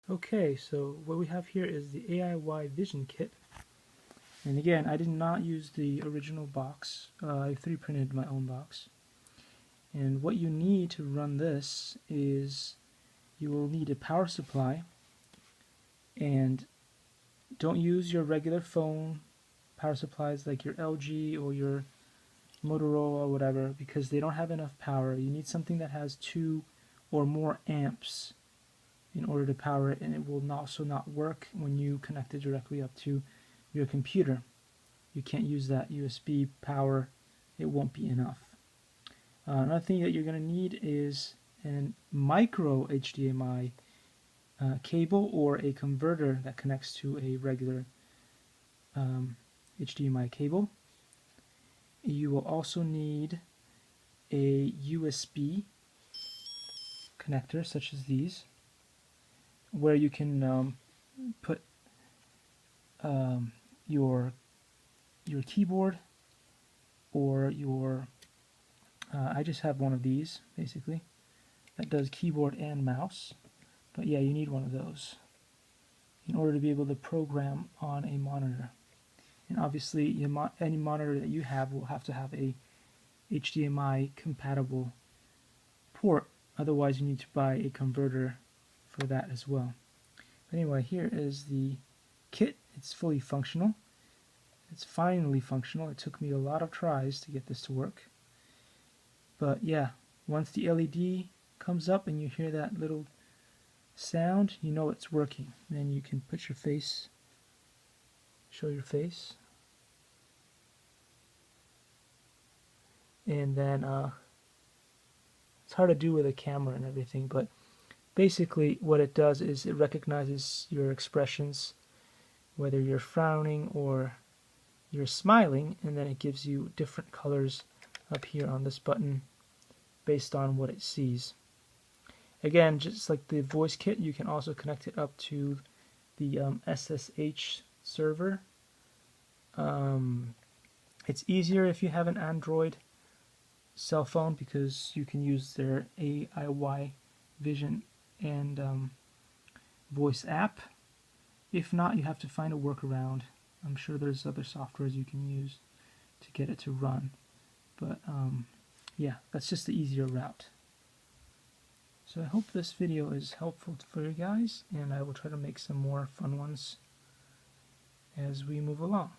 Okay, so what we have here is the Aiy Vision Kit. And again, I did not use the original box. I 3D printed my own box. And what you need to run this is you will need a power supply, and don't use your regular phone power supplies like your LG or your Motorola or whatever, because they don't have enough power. You need something that has 2 or more amps in order to power it, and it will also not work when you connect it directly up to your computer. You can't use that USB power, it won't be enough. Another thing that you're going to need is a micro HDMI cable or a converter that connects to a regular HDMI cable. You will also need a USB connector such as these, where you can put your keyboard or your I just have one of these basically that does keyboard and mouse, but yeah, you need one of those in order to be able to program on a monitor. And obviously any monitor that you have will have to have a HDMI compatible port, otherwise you need to buy a converter for that as well. But anyway, here is the kit. It's fully functional. It's finally functional. It took me a lot of tries to get this to work. But yeah, once the LED comes up and you hear that little sound, you know it's working. Then you can put your face, show your face, and then it's hard to do with a camera and everything, but basically what it does is it recognizes your expressions, whether you're frowning or you're smiling, and then it gives you different colors up here on this button based on what it sees. Again, just like the voice kit, you can also connect it up to the SSH server. It's easier if you have an Android cell phone because you can use their Aiy Vision and voice app. If not, you have to find a workaround. I'm sure there's other softwares you can use to get it to run. But yeah, that's just the easier route. So I hope this video is helpful for you guys, and I will try to make some more fun ones as we move along.